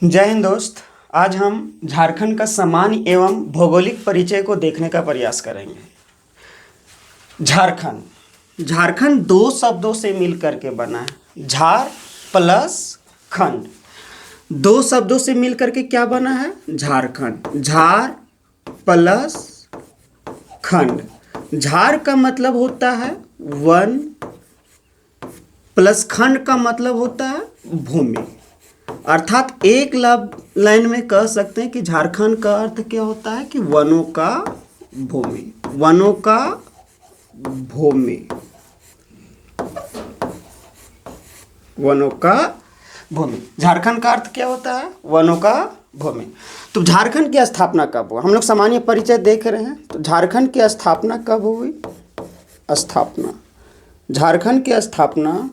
जय हिंद दोस्त। आज हम झारखंड का सामान्य एवं भौगोलिक परिचय को देखने का प्रयास करेंगे। झारखंड झारखंड दो शब्दों से मिलकर के बना है। झार प्लस खंड, दो शब्दों से मिलकर के क्या बना है? झारखंड। झार प्लस खंड। झार का मतलब होता है वन, प्लस खंड का मतलब होता है भूमि। अर्थात एक लाइन में कह सकते हैं कि झारखंड का अर्थ क्या होता है कि वनों का भूमि। वनों का भूमि, वनों का भूमि। झारखंड का अर्थ क्या होता है? वनों का भूमि। तो झारखंड की स्थापना कब हुआ? हम लोग सामान्य परिचय देख रहे हैं। तो झारखंड की स्थापना कब हुई? झारखंड की स्थापना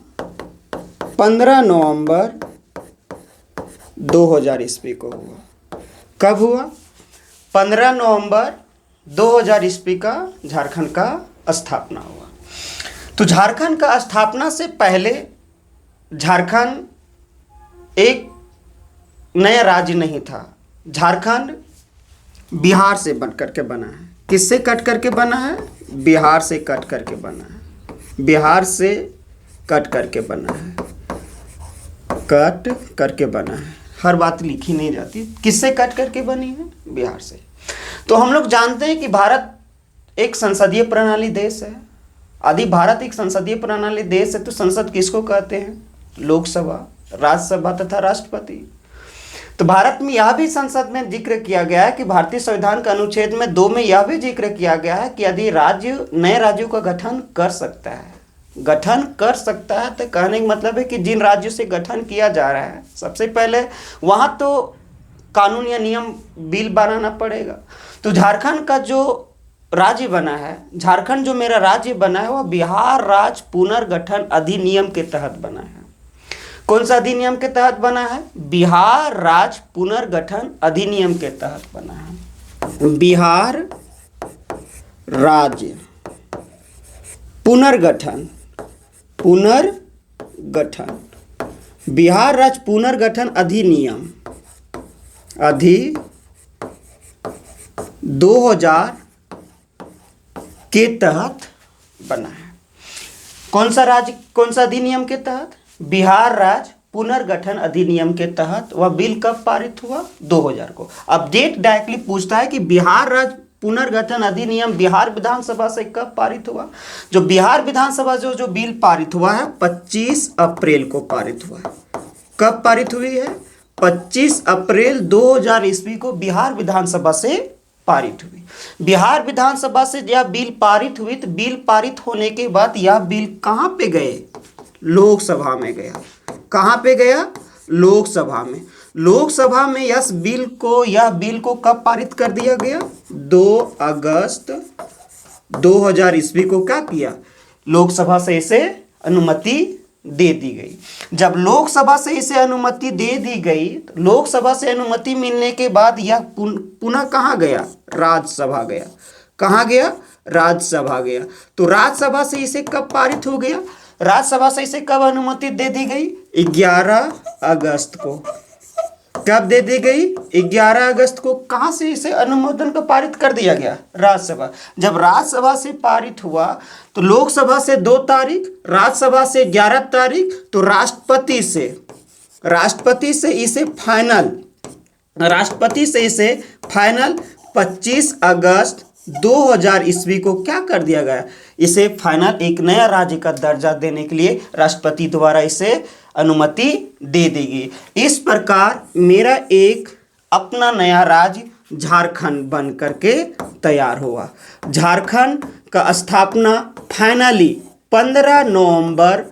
15 नवंबर 2000 ईस्वी को हुआ। कब हुआ? 15 नवंबर 2000 ईस्वी का झारखंड का स्थापना हुआ। तो झारखंड का स्थापना से पहले झारखंड एक नया राज्य नहीं था। झारखंड बिहार से बन करके बना है। किससे कट करके बना है? बिहार से कट करके बना है। बिहार से कट करके बना है। कट करके बना है। हर बात लिखी नहीं जाती। किससे कट करके बनी है? बिहार से। तो हम लोग जानते हैं कि भारत एक संसदीय प्रणाली देश है। यदि भारत एक संसदीय प्रणाली देश है तो संसद किसको कहते हैं? लोकसभा, राज्यसभा तथा राष्ट्रपति। तो भारत में यह भी संसद में जिक्र किया गया है कि भारतीय संविधान के अनुच्छेद में 2 में यह भी जिक्र किया गया है कि यदि राज्य नए राज्यों का गठन कर सकता है, तो कहने का मतलब है कि जिन राज्यों से गठन किया जा रहा है, सबसे पहले वहां तो कानून या नियम बिल बनाना पड़ेगा। तो झारखंड का जो राज्य बना है, झारखंड जो मेरा राज्य बना है, वह बिहार राज्य पुनर्गठन अधिनियम के तहत बना है। कौन सा अधिनियम के तहत बना है? बिहार राज्य पुनर्गठन अधिनियम के तहत बना है। बिहार राज्य पुनर्गठन बिहार राज्य पुनर्गठन अधिनियम 2000 के तहत बना है। कौन सा अधिनियम के तहत? बिहार राज्य पुनर्गठन अधिनियम के तहत। वह बिल कब पारित हुआ? 2000 को। अब डेट डायरेक्टली पूछता है कि बिहार राज्य पुनर्गठन अधिनियम बिहार विधानसभा से कब पारित हुआ? जो बिहार विधानसभा जो बिल पारित हुआ है 25 अप्रैल को पारित हुआ है। कब पारित हुई है? 25 अप्रैल 2000 ईस्वी को बिहार विधानसभा से पारित हुई। बिहार विधानसभा से यह बिल पारित हुई। तो बिल पारित होने के बाद यह बिल कहां पे गए? लोकसभा में गया। कहां पे गया? लोकसभा में। लोकसभा में यह बिल को कब पारित कर दिया गया? 2 अगस्त 2000 ईस्वी को क्या किया? लोकसभा से इसे अनुमति दे दी गई। जब लोकसभा से इसे अनुमति दे दी गई, तो लोकसभा से अनुमति मिलने के बाद यह पुनः कहां गया? राज्यसभा गया। कहां गया? राज्यसभा गया। तो राज्यसभा से इसे कब पारित हो गया? राज्यसभा से इसे कब अनुमति दे दी गई? 11 अगस्त को। कब दे दी गई? 11 अगस्त को। कहां से इसे अनुमोदन को पारित कर दिया गया? राज्यसभा। जब राज्यसभा से पारित हुआ तो लोकसभा से 2 तारीख, राज्यसभा से 11 तारीख, तो राष्ट्रपति से इसे फाइनल 25 अगस्त 2000 ईस्वी को क्या कर दिया गया? इसे फाइनल एक नया राज्य का दर्जा देने के लिए राष्ट्रपति द्वारा इसे अनुमति दे दी गई। इस प्रकार मेरा एक अपना नया राज्य झारखंड बन करके तैयार हुआ। झारखंड का स्थापना फाइनली 15 नवंबर,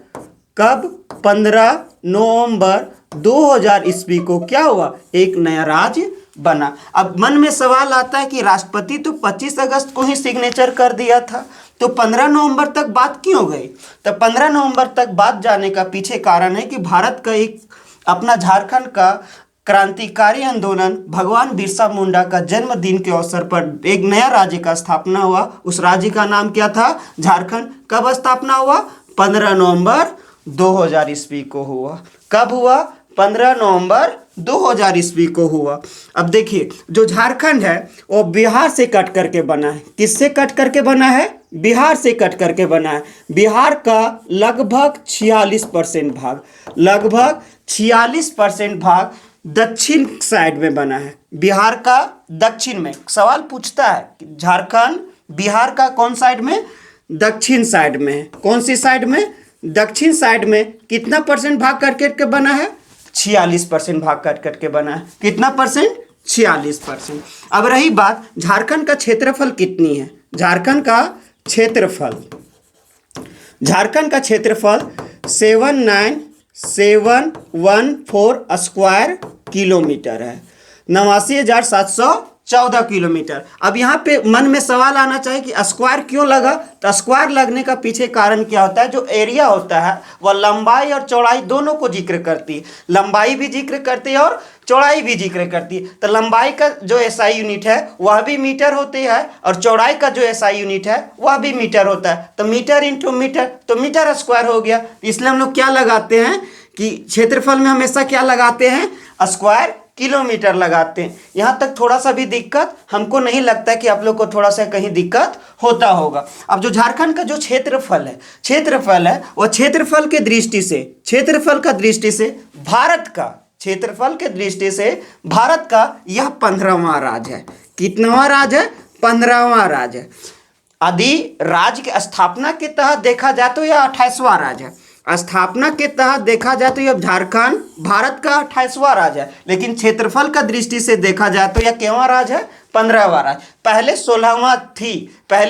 कब? 15 नवंबर 2000 ईस्वी को क्या हुआ? एक नया राज्य बना। अब मन में सवाल आता है कि राष्ट्रपति तो 25 अगस्त को ही सिग्नेचर कर दिया था, तो 15 नवंबर तक बात क्यों गई? तो 15 नवंबर तक बात जाने का पीछे कारण है कि भारत का एक अपना झारखंड का क्रांतिकारी आंदोलन, भगवान बिरसा मुंडा का जन्मदिन के अवसर पर एक नया राज्य का स्थापना हुआ। उस राज्य का नाम क्या था? झारखंड। कब स्थापना हुआ? 15 नवंबर 2000 ईस्वी को हुआ। कब हुआ? 15 नवंबर 2000 ईस्वी को हुआ। अब देखिए जो झारखंड है वो बिहार से कट करके बना है। किससे कट करके बना है? बिहार से कट करके बना है। बिहार का लगभग 46% भाग, लगभग 46% भाग दक्षिण साइड में बना है। बिहार का दक्षिण में सवाल पूछता है कि झारखंड बिहार का कौन साइड में? दक्षिण साइड में है। कौन सी साइड में? दक्षिण साइड में। कितना परसेंट भाग कट करके बना है? 46% भाग कट करके बना है। कितना परसेंट? 46%। अब रही बात झारखंड का क्षेत्रफल कितनी है? झारखंड का क्षेत्रफल 79714 स्क्वायर किलोमीटर है, 89,714 किलोमीटर। अब यहाँ पे मन में सवाल आना चाहिए कि स्क्वायर क्यों लगा? तो स्क्वायर लगने का पीछे कारण क्या होता है? जो एरिया होता है वह लंबाई और चौड़ाई दोनों को जिक्र करती है। लंबाई भी जिक्र करती है और चौड़ाई भी जिक्र करती है। तो लंबाई का जो एसआई यूनिट है वह भी मीटर होती है और चौड़ाई का जो एसआई यूनिट है वह भी मीटर होता है। तो मीटर इंटू मीटर तो मीटर स्क्वायर हो गया। इसलिए हम लोग क्या लगाते हैं कि क्षेत्रफल में हमेशा क्या लगाते हैं? स्क्वायर किलोमीटर लगाते हैं। यहाँ तक थोड़ा सा भी दिक्कत हमको नहीं लगता कि आप लोग को थोड़ा सा कहीं दिक्कत होता होगा। अब जो झारखंड का जो क्षेत्रफल है वह क्षेत्रफल के दृष्टि से, क्षेत्रफल का दृष्टि से भारत का, क्षेत्रफल के दृष्टि से भारत का यह 15वां राज्य है। कितनावां राज्य है? 15वां राज्य है। यदि राज्य की स्थापना के तहत देखा जाए तो यह 28वां राज्य है। स्थापना के तहत देखा जाए तो यह झारखंड भारत का 28वां राज्य है। लेकिन क्षेत्रफल का दृष्टि से देखा जाए तो यह केवां राज्य है? 15वां राज्य। पहले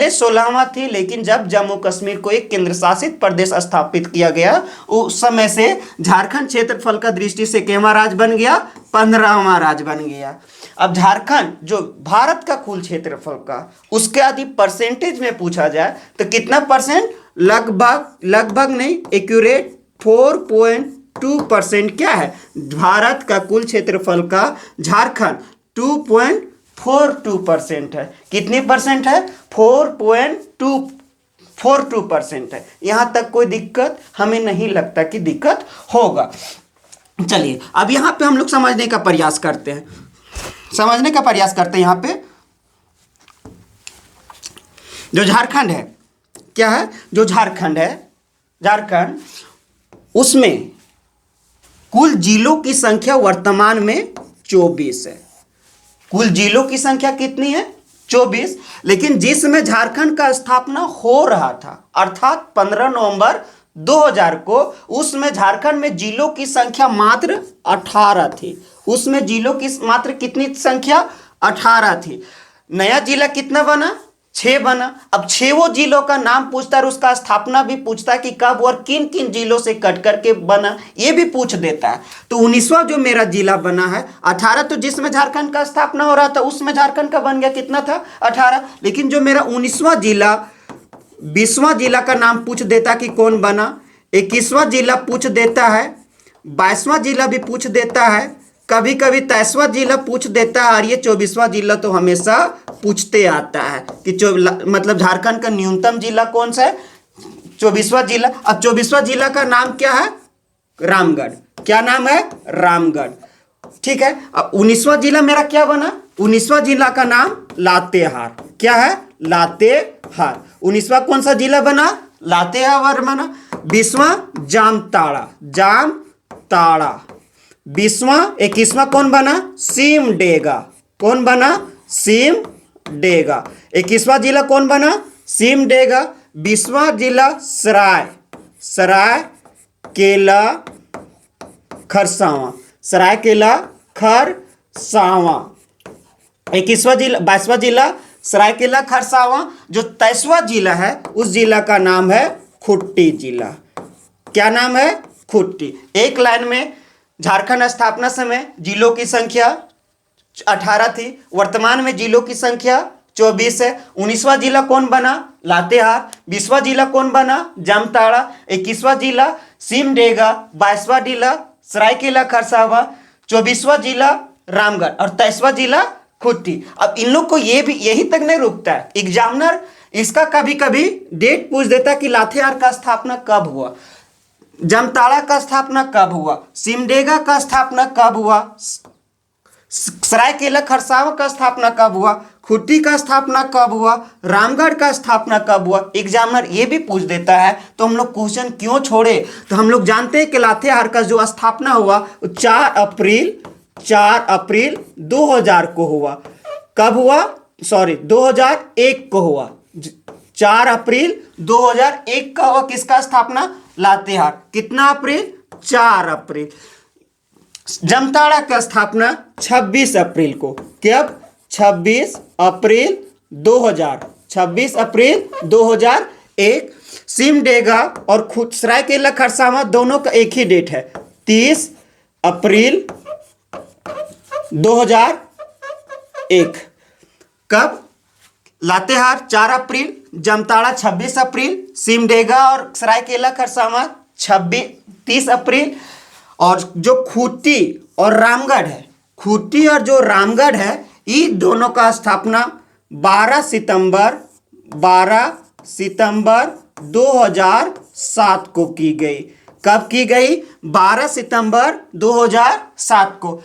16वां थी, लेकिन जब जम्मू कश्मीर को एक केंद्र शासित प्रदेश स्थापित किया गया उस समय से झारखंड क्षेत्रफल का दृष्टि से केवां राज्य बन गया? 15वां राज्य बन गया। अब झारखंड जो भारत का कुल क्षेत्रफल का, उसके यदि परसेंटेज में पूछा जाए तो कितना परसेंट? लगभग नहीं, एक्यूरेट 4.2% क्या है? भारत का कुल क्षेत्रफल का झारखंड 2.42% है। कितनी परसेंट है? 4.242% है। यहाँ तक कोई दिक्कत हमें नहीं लगता कि दिक्कत होगा। चलिए अब यहाँ पे हम लोग समझने का प्रयास करते हैं, यहाँ पे जो झारखंड है क्या है? जो झारखंड है, झारखंड उसमें कुल जिलों की संख्या वर्तमान में 24 है। कुल जिलों की संख्या कितनी है? 24। लेकिन जिसमें झारखंड का स्थापना हो रहा था अर्थात 15 नवंबर 2000 को, उसमें झारखंड में जिलों की संख्या मात्र 18 थी। उसमें जिलों की मात्र कितनी संख्या? 18 थी। नया जिला कितना बना? 6 बना। अब 6 जिलों का नाम पूछता है और उसका स्थापना भी पूछता है कि कब और किन किन जिलों से कट करके बना, ये भी पूछ देता है। तो 19वां जो मेरा जिला बना है, 18 तो जिसमें झारखंड का स्थापना हो रहा था उसमें झारखंड का बन गया, कितना था? 18। लेकिन जो मेरा 19वां जिला, 20वां जिला का नाम पूछ देता कि कौन बना, 21वां जिला पूछ देता है, 22वां जिला भी पूछ देता है, कभी कभी 23वां जिला पूछ देता है, और ये 24वां जिला तो हमेशा पूछते आता है कि मतलब झारखंड का न्यूनतम जिला कौन सा है? 24वां जिला। अब 24वां जिला का नाम क्या है? रामगढ़। क्या नाम है? रामगढ़। ठीक है। अब 19वां जिला मेरा क्या बना? 19वां जिला का नाम लातेहार। क्या है? लातेहार। 19वां कौन सा जिला बना? लातेहार बना। 20वां जामताड़ा, जामताड़ा। 21वां कौन बना? सिमडेगा। कौन बना? सिमडेगा। 21वां जिला कौन बना? सिमडेगा। 20वां जिला सरायकेला खरसावां, सरायकेला खरसावां। 21वां जिला, 22वां जिला सरायकेला खरसावां। जो 23वां जिला है उस जिला का नाम है खूंटी जिला। क्या नाम है? खूंटी। एक लाइन में झारखंड स्थापना समय जिलों की संख्या 18 थी, वर्तमान में जिलों की संख्या 24 है। 19वां जिला कौन बना? लातेहार। 20वां जिला कौन बना? जामताड़ा। 21वां जिला सिमडेगा। 22वां जिला सरायकेला खरसावां। 24वां जिला रामगढ़ और 23वां जिला खूंटी। अब इन लोग को ये भी यही तक नहीं रुकता है, एग्जामिनर इसका कभी कभी डेट पूछ देता कि लातेहार का स्थापना कब हुआ। जामताड़ा का स्थापना कब हुआ, सिमडेगा का स्थापना कब हुआ, सरायकेला खरसावां का स्थापना कब हुआ, खुट्टी का स्थापना कब हुआ, रामगढ़ का स्थापना कब हुआ। एग्जामिनर ये भी पूछ देता है तो हम लोग क्वेश्चन क्यों छोड़े, तो हम लोग जानते हैं कि लातेहार का जो स्थापना हुआ 4 अप्रैल 2000 को हुआ। कब हुआ, सॉरी 2001 को हुआ। 4 अप्रैल 2001 का हुआ किसका स्थापना, लातेहार। कितना अप्रैल, 4 अप्रैल। जामताड़ा का स्थापना 26 अप्रैल को। कब, 26 अप्रैल 2000, 26 अप्रैल 2001। सिमडेगा और सरायकेला खरसावां दोनों का एक ही डेट है, 30 अप्रैल 2001। कब, लातेहार 4 अप्रैल, जामताड़ा 26 अप्रैल, सिमडेगा और सरायकेला खरसावां 30 अप्रैल। और जो खूंटी और रामगढ़ है, खूंटी और जो रामगढ़ है, ये दोनों का स्थापना 12 सितंबर 2007 को की गई। कब की गई, 12 सितंबर 2007 को।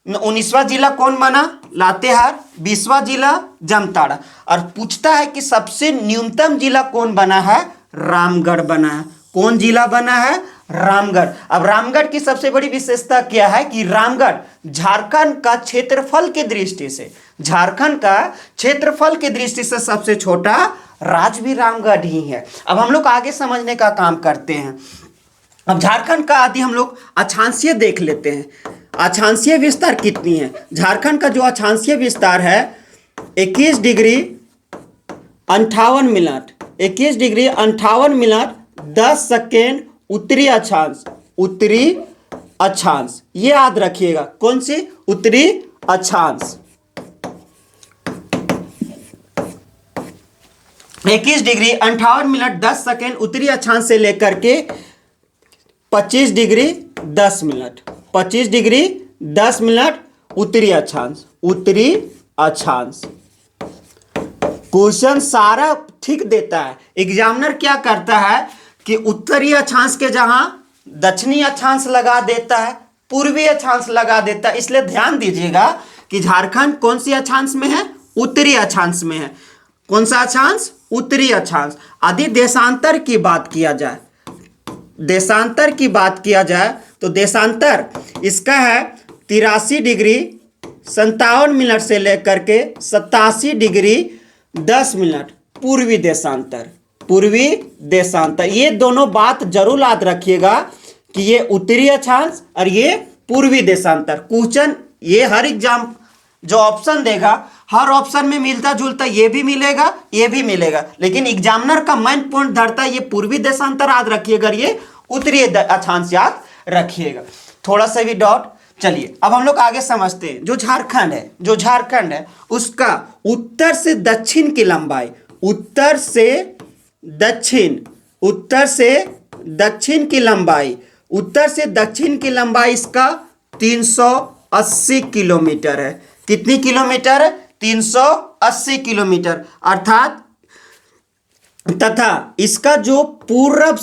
19वां जिला कौन बना, लातेहार। 20वां जिला जामताड़ा। और पूछता है कि सबसे न्यूनतम जिला कौन बना है, रामगढ़ बना है। कौन जिला बना है, रामगढ़। अब रामगढ़ की सबसे बड़ी विशेषता क्या है कि रामगढ़ झारखंड का क्षेत्रफल की दृष्टि से, झारखंड का क्षेत्रफल की दृष्टि से सबसे छोटा राज्य भी रामगढ़ ही है। अब हम लोग आगे समझने का काम करते हैं। अब झारखंड का आदि हम लोग अक्षांशीय देख लेते हैं। अक्षांशीय विस्तार कितनी है, झारखंड का जो अक्षांशीय विस्तार है 21 degree 58 minute, 21 degree 58 minute 10 second उत्तरी अक्षांश, उत्तरी अक्षांश। ये याद रखिएगा, कौन सी, उत्तरी अक्षांश। 21 डिग्री 58 मिनट 10 सेकेंड उत्तरी अक्षांश से लेकर के 25 डिग्री 10 मिनट, 25 डिग्री 10 मिनट उत्तरी अक्षांश, उत्तरी अक्षांश। क्वेश्चन सारा ठीक देता है। एग्जामिनर क्या करता है कि उत्तरी अक्षांश के जहां दक्षिणी अक्षांश लगा देता है, पूर्वी अक्षांश लगा देता है। इसलिए ध्यान दीजिएगा कि झारखंड कौन सी अक्षांश में है, उत्तरी अक्षांश में है। कौन सा अक्षांश, उत्तरी अक्षांश। यदि देशांतर की बात किया जाए, देशांतर की बात किया जाए तो देशांतर इसका है 83 डिग्री 57 मिनट से लेकर के 87 डिग्री 10 मिनट पूर्वी देशांतर, पूर्वी देशांतर। ये दोनों बात जरूर याद रखिएगा कि ये उत्तरी अक्षांश और ये पूर्वी देशांतर। क्वेश्चन ये हर एग्जाम जो ऑप्शन देगा, हर ऑप्शन में मिलता जुलता ये भी मिलेगा, ये भी मिलेगा, लेकिन एग्जामिनर का मेन पॉइंट धरता है ये पूर्वी देशांतर याद रखिएगा, ये उत्तरी अक्षांश याद रखिएगा। थोड़ा सा भी डाउट। चलिए अब हम लोग आगे समझते हैं। जो झारखंड है, जो झारखंड है उसका उत्तर से दक्षिण की लंबाई, उत्तर से दक्षिण, उत्तर से दक्षिण की लंबाई, उत्तर से दक्षिण की लंबाई इसका 380 किलोमीटर है। कितनी किलोमीटर है, 380 किलोमीटर। अर्थात तथा इसका जो पूर्व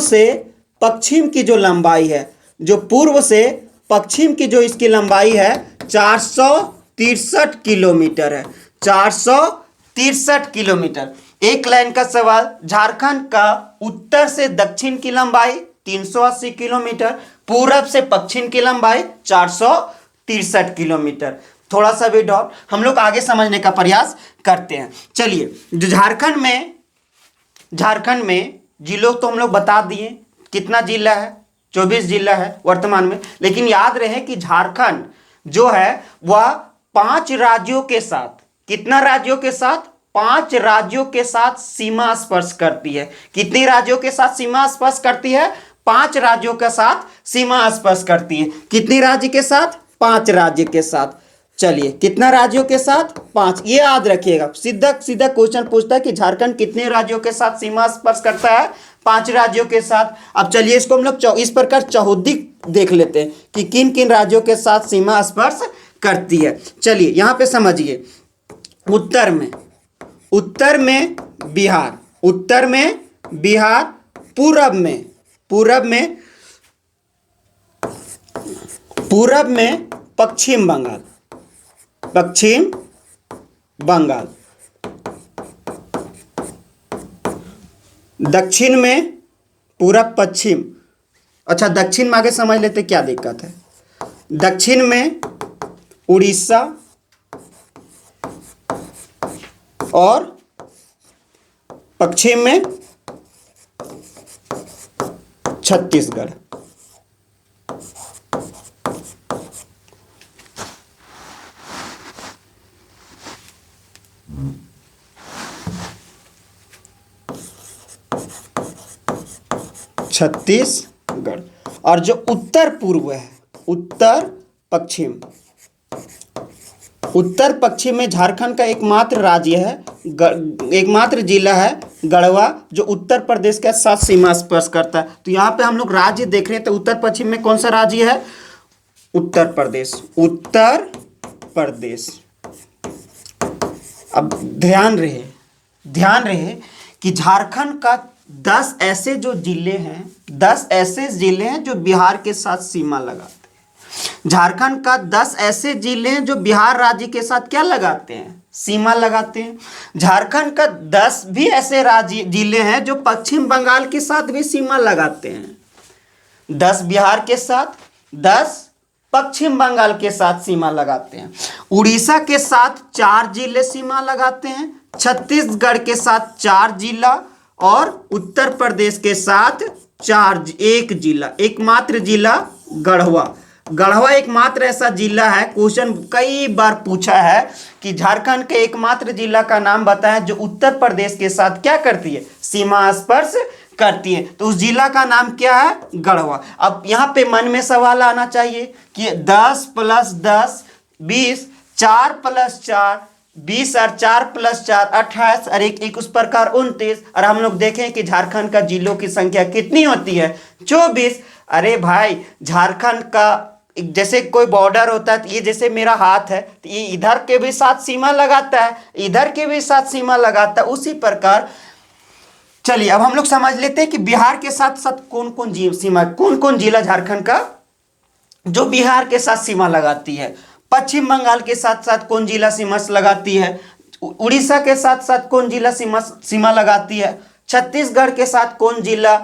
से पश्चिम की जो लंबाई है, जो पूर्व से पश्चिम की जो इसकी लंबाई है 463 किलोमीटर है, 463 किलोमीटर। एक लाइन का सवाल, झारखंड का उत्तर से दक्षिण की लंबाई 380 किलोमीटर, पूरब से पश्चिम की लंबाई 463 किलोमीटर। थोड़ा सा भी डाउट, हम लोग आगे समझने का प्रयास करते हैं। चलिए, जो झारखंड में जिलों तो हम लोग बता दिए, कितना जिला है, 24 जिला है वर्तमान में। लेकिन याद रहे कि झारखंड जो है वह 5 राज्यों के साथ, कितना राज्यों के साथ, 5 राज्यों के साथ सीमा स्पर्श करती है। कितनी राज्यों के साथ सीमा स्पर्श करती है, 5 राज्यों के साथ सीमा स्पर्श करती है। कितनी राज्य के साथ, 5 राज्य के साथ। चलिए, कितना राज्यों के साथ, 5। ये याद रखिएगा, सीधा सीधा क्वेश्चन पूछता है कि झारखंड कितने राज्यों के साथ सीमा स्पर्श करता है, 5 राज्यों के साथ। अब चलिए इसको हम लोग इस प्रकार चौहद्दी देख लेते हैं कि किन किन राज्यों के साथ सीमा स्पर्श करती है। चलिए यहां पे समझिए, उत्तर में बिहार, उत्तर में बिहार, पूरब में पूरब में पश्चिम बंगाल, पश्चिम बंगाल। दक्षिण में पूरब पश्चिम। अच्छा, दक्षिण में आगे समझ लेते क्या दिक्कत है। दक्षिण में उड़ीसा और पश्चिम में छत्तीसगढ़। छत्तीसगढ़। और जो उत्तर पूर्व है, उत्तर पश्चिम, उत्तर पश्चिम में झारखंड का एकमात्र राज्य है, एकमात्र जिला है गढ़वा, जो उत्तर प्रदेश के साथ सीमा स्पर्श करता है। तो यहाँ पे हम लोग राज्य देख रहे हैं, तो उत्तर पश्चिम में कौन सा राज्य है? उत्तर प्रदेश, उत्तर प्रदेश। अब ध्यान रहे कि झारखंड का 10 ऐसे जो जिले हैं, 10 ऐसे जिले हैं जो बिहार के साथ सीमा लगाते हैं। झारखंड का 10 ऐसे जिले हैं जो बिहार राज्य के साथ क्या लगाते हैं? सीमा लगाते हैं। झारखंड का 10 भी ऐसे राज्य जिले हैं जो पश्चिम बंगाल के साथ भी सीमा लगाते हैं। 10 बिहार के साथ, 10 पश्चिम बंगाल के साथ सीमा लगाते हैं। उड़ीसा के साथ 4 जिले सीमा लगाते हैं, छत्तीसगढ़ के साथ 4 जिला और उत्तर प्रदेश के साथ 1 जिला, एकमात्र जिला गढ़वा। गढ़वा एकमात्र ऐसा जिला है, क्वेश्चन कई बार पूछा है कि झारखंड के एकमात्र जिला का नाम बताएं जो उत्तर प्रदेश के साथ क्या करती है? सीमा स्पर्श करती है। तो उस जिला का नाम क्या है? गढ़वा। अब यहाँ पे मन में सवाल आना चाहिए कि 10 + 10 20, 4 + 4 20 और 4 + 4 28 और एक उस प्रकार 29। और हम लोग देखें कि झारखंड का जिलों की संख्या कितनी होती है? 24। अरे भाई, झारखंड का जैसे कोई बॉर्डर होता है, तो ये जैसे मेरा हाथ है, तो ये इधर के भी साथ सीमा लगाता है, इधर के भी साथ सीमा लगाता है। उसी प्रकार चलिए अब हम लोग समझ लेते हैं कि बिहार के साथ साथ कौन कौन जिला झारखंड का जो बिहार के साथ सीमा लगाती है। पश्चिम बंगाल के साथ साथ कौन जिला सीमा लगाती है? उड़ीसा के साथ साथ कौन जिला सीमा लगाती है? छत्तीसगढ़ के साथ कौन जिला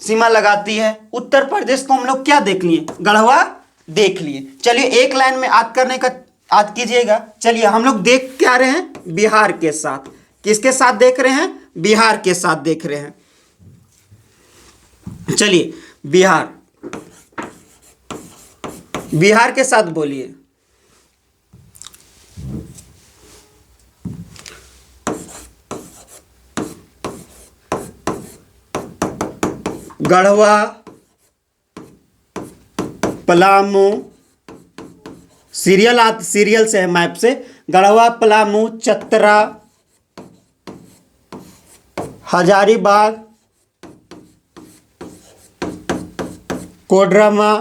सीमा लगाती है? उत्तर प्रदेश को हम लोग क्या देख लिए? गढ़वा देख लिए। चलिए एक लाइन में याद कीजिएगा। चलिए हम लोग देख क्या रहे हैं? बिहार के साथ। किसके साथ देख रहे हैं? बिहार के साथ देख रहे हैं। चलिए बिहार के साथ बोलिए। गढ़वा, पलामू, सीरियल से है, मैप से। गढ़वा, पलामू, चतरा, हजारीबाग, कोडरमा,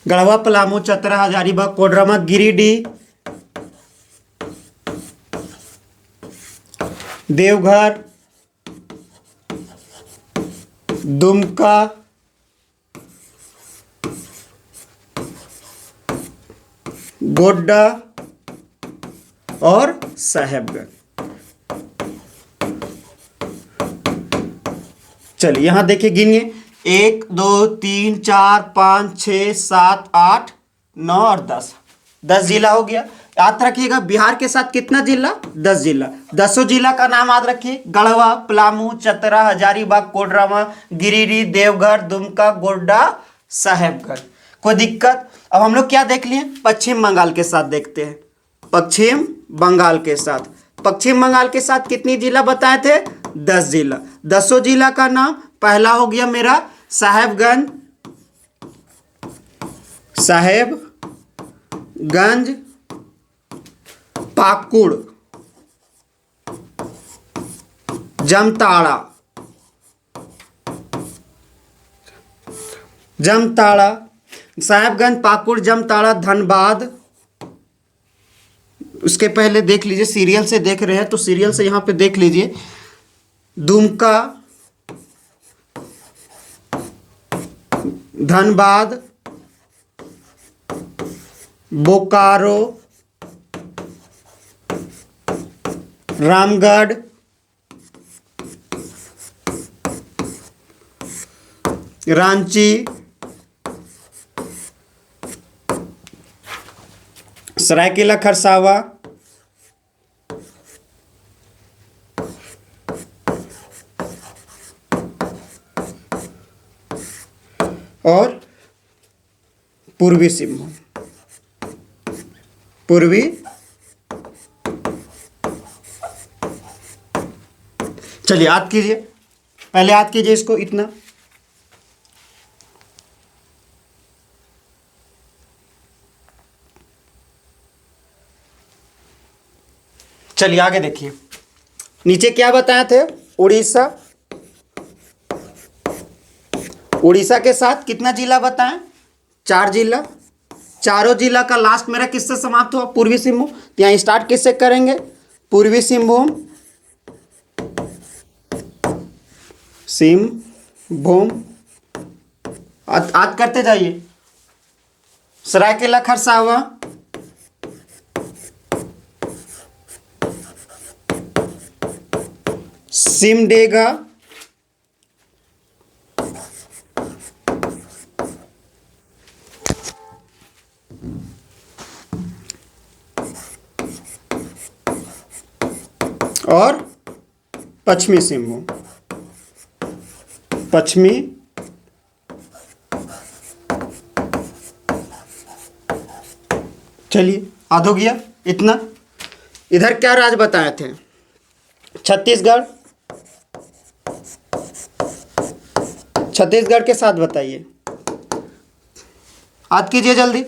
गढ़वा, पलामू, चतरा, हजारीबाग, कोडरमा, गिरिडीह, देवघर, दुमका, गोड्डा और साहेबगंज। चलिए यहां देखिए, गिनिए 1 2 3 4 5 6 7 8 9 और 10। 10 जिला हो गया। याद रखिएगा बिहार के साथ कितना जिला? 10 जिला। 10 जिला का नाम याद रखिए। गढ़वा, पलामू, चतरा, हजारीबाग, कोडरमा, गिरिडीह, देवघर, दुमका, गोड्डा, साहेबगंज। कोई दिक्कत? अब हम लोग क्या देख लिए? पश्चिम बंगाल के साथ देखते हैं। पश्चिम बंगाल के साथ, पश्चिम बंगाल के साथ कितनी जिला बताए थे? 10 जिला। 10 जिला का नाम पहला हो गया मेरा साहेबगंज, पाकुड़, जामताड़ा, साहेबगंज, पाकुड़, जामताड़ा, धनबाद, उसके पहले देख लीजिए, सीरियल से देख रहे हैं तो सीरियल से यहाँ पे देख लीजिए। दुमका, धनबाद, बोकारो, रामगढ़, रांची, सरायकेला खरसावा, और पूर्वी सिंहभूम। पूर्वी चलिए याद कीजिए, पहले याद कीजिए इसको इतना। चलिए आगे देखिए, नीचे क्या बताए थे? उड़ीसा। उड़ीसा के साथ कितना जिला बताएं? 4 जिला। चारों जिला का लास्ट मेरा किससे समाप्त हुआ? पूर्वी सिंहभूम। तो यहाँ स्टार्ट किससे करेंगे? पूर्वी सिंहभूम, सिंहभूम, आज करते जाइए। सरायकेला खरसावा, सिमडेगा, और पश्चिमी सिंहभूम। पश्चिमी चलिए आध हो गया इतना। इधर क्या राज्य बताए थे? छत्तीसगढ़। छत्तीसगढ़ के साथ बताइए, याद कीजिए जल्दी।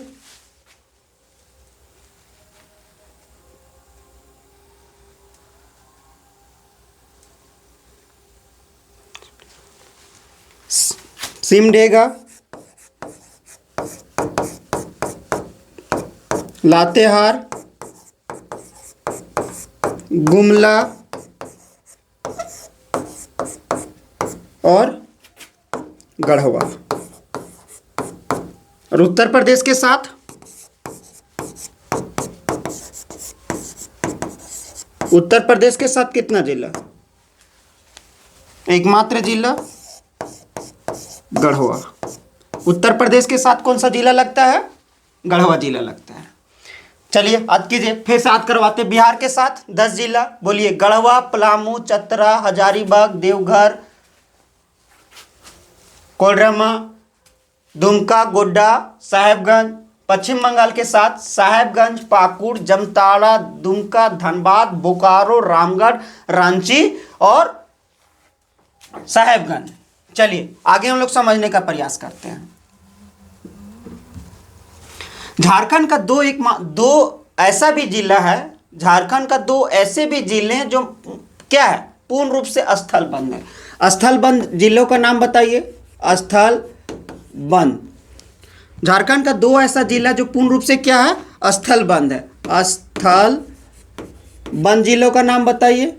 सिमडेगा, लातेहार, गुमला और गढ़वा। और उत्तर प्रदेश के साथ उत्तर प्रदेश के साथ कितना जिला? एकमात्र जिला गढ़वा। उत्तर प्रदेश के साथ कौन सा जिला लगता है? गढ़वा जिला लगता है। चलिए याद कीजिए, फिर से याद करवाते। बिहार के साथ 10 जिला बोलिए। गढ़वा, पलामू, चतरा, हजारीबाग, देवघर, कोडरमा, दुमका, गोड्डा, साहेबगंज। पश्चिम बंगाल के साथ साहेबगंज, पाकुड़, जमताड़ा, दुमका, धनबाद, बोकारो, रामगढ़, रांची और साहेबगंज। चलिए आगे हम लोग समझने का प्रयास करते हैं। झारखंड का दो ऐसा भी जिला है, झारखंड का 2 ऐसे भी जिले हैं जो क्या है? पूर्ण रूप से स्थलबंद है। स्थलबंद जिलों का नाम बताइए। स्थलबंद। झारखंड का 2 ऐसा जिला जो पूर्ण रूप से क्या है? स्थलबंद है। स्थलबंद जिलों का नाम बताइए।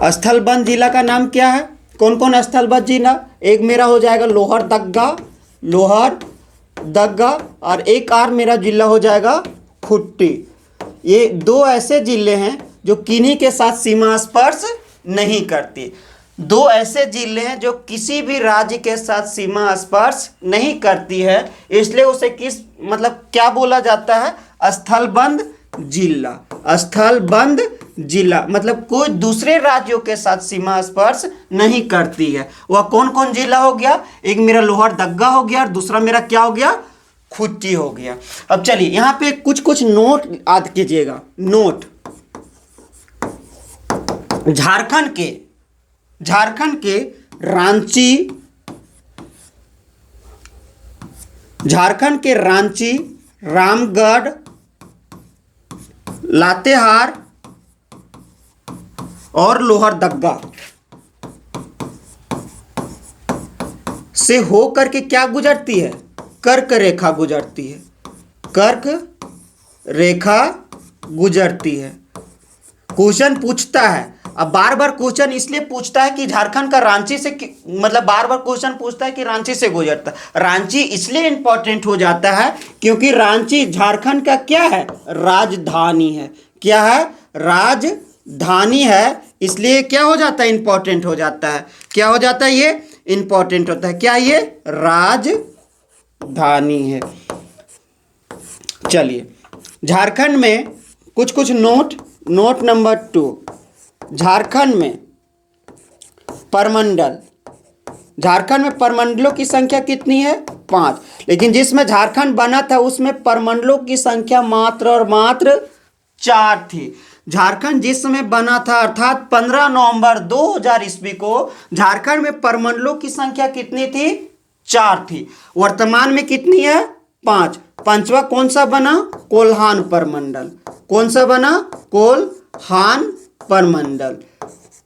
स्थलबंद जिला का नाम क्या है? कौन कौन स्थलबंद जिला? एक मेरा हो जाएगा लोहरदग्गा, लोहरदग्गा, और एक और मेरा जिला हो जाएगा खुट्टी। ये 2 ऐसे जिले हैं जो किन्हीं के साथ सीमा स्पर्श नहीं करती। 2 ऐसे जिले हैं जो किसी भी राज्य के साथ सीमा स्पर्श नहीं करती है, इसलिए उसे किस मतलब क्या बोला जाता है? स्थलबंद जिला। स्थलबंद जिला मतलब कोई दूसरे राज्यों के साथ सीमा स्पर्श नहीं करती है। वह कौन कौन जिला हो गया? एक मेरा लोहरदग्गा हो गया और दूसरा मेरा क्या हो गया? खुट्टी हो गया। अब चलिए यहां पे कुछ कुछ नोट याद कीजिएगा। नोट, झारखंड के रांची, झारखंड के रांची, रामगढ़, लातेहार और लोहरदग्गा से होकर के क्या गुजरती है? कर्क रेखा गुजरती है। कर्क रेखा गुजरती है। क्वेश्चन पूछता है, अब बार बार क्वेश्चन इसलिए पूछता है कि झारखंड का रांची से मतलब बार बार क्वेश्चन पूछता है कि रांची से गुजरता है। रांची इसलिए इंपॉर्टेंट हो जाता है क्योंकि रांची झारखंड का क्या है, राजधानी है। क्या है, राजधानी है, इसलिए क्या हो जाता है, इंपॉर्टेंट हो जाता है। क्या हो जाता है, ये इंपॉर्टेंट होता है। क्या, ये राजधानी है। चलिए, झारखंड में कुछ कुछ नोट नंबर 2, झारखंड में परमंडल, झारखंड में परमंडलों की संख्या कितनी है, 5। लेकिन जिसमें झारखंड बना था उसमें परमंडलों की संख्या मात्र और मात्र 4 थी। झारखंड जिस समय बना था अर्थात 15 नवंबर 2000 ईस्वी को झारखंड में परमंडलों की संख्या कितनी थी, 4 थी। वर्तमान में कितनी है, 5। पांचवा कौन सा बना, कोल्हान परमंडल। कौन सा बना, कोल्हान परमंडल।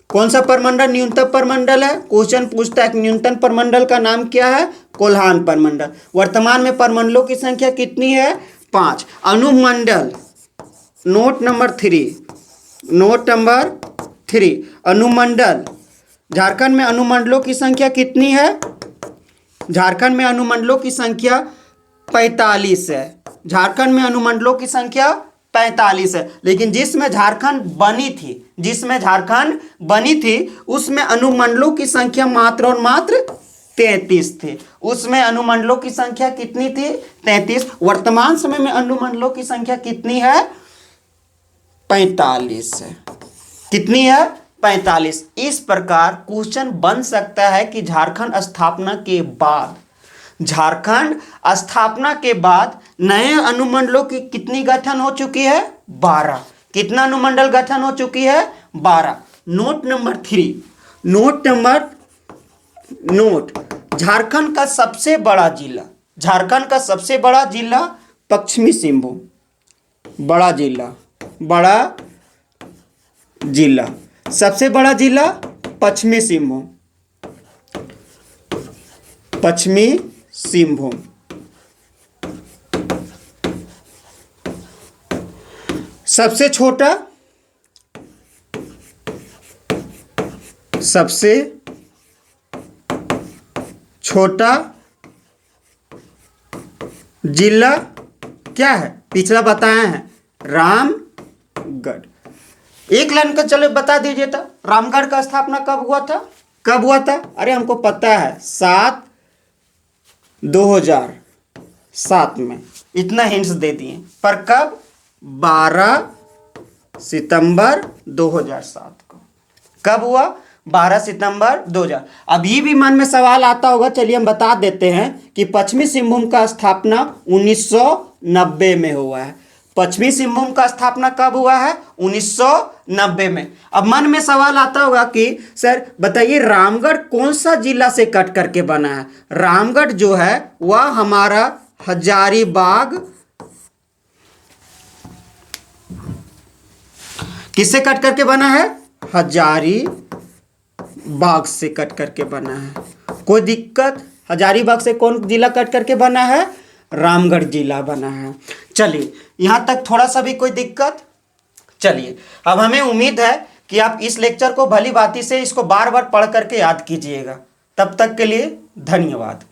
कौन सा परमंडल न्यूनतम परमंडल है, क्वेश्चन पूछता है न्यूनतम परमंडल का नाम क्या है, कोल्हान परमंडल। वर्तमान में परमंडलों की संख्या कितनी है, 5। अनुमंडल, नोट नंबर 3, अनुमंडल। झारखंड में अनुमंडलों की संख्या कितनी है, झारखंड में अनुमंडलों की संख्या 45 है। झारखंड में अनुमंडलों की संख्या 45 है। लेकिन जिसमें झारखंड बनी थी उसमें अनुमंडलों की संख्या मात्र और मात्र 33 थी। उसमें अनुमंडलों की संख्या कितनी थी, 33। वर्तमान समय में अनुमंडलों की संख्या कितनी है, 45 है। कितनी है, 45। इस प्रकार क्वेश्चन बन सकता है कि झारखंड स्थापना के बाद नए अनुमंडलों की कितनी गठन हो चुकी है, 12। कितना अनुमंडल गठन हो चुकी है, 12। नोट नंबर 3, झारखंड का सबसे बड़ा जिला पश्चिमी सिंहभूम। सबसे बड़ा जिला पश्चिमी सिंहभूम। सबसे छोटा जिला क्या है, पिछला बताए हैं, रामगढ़। एक लाइन का चलो बता दीजिए था, रामगढ़ का स्थापना कब हुआ था? अरे हमको पता है, 2007 में। इतना हिंट्स दे दिए, पर कब, 12 सितंबर 2007 को। कब हुआ, 12 सितंबर 2000। अभी भी मन में सवाल आता होगा, चलिए हम बता देते हैं कि पश्चिमी सिंहभूम का स्थापना 1990 में हुआ है। पश्चिमी सिंहभूम का स्थापना कब हुआ है, 1990 में। अब मन में सवाल आता होगा कि सर बताइए रामगढ़ कौन सा जिला से कट करके बना है। रामगढ़ जो है वह हमारा हजारीबाग, किससे कट करके बना है, हजारीबाग से कट करके बना है। कोई दिक्कत, हजारीबाग से कौन जिला कट करके बना है, रामगढ़ जिला बना है। चलिए, यहां तक थोड़ा सा भी कोई दिक्कत। चलिए, अब हमें उम्मीद है कि आप इस लेक्चर को भली भांति से इसको बार बार पढ़ करके याद कीजिएगा। तब तक के लिए धन्यवाद।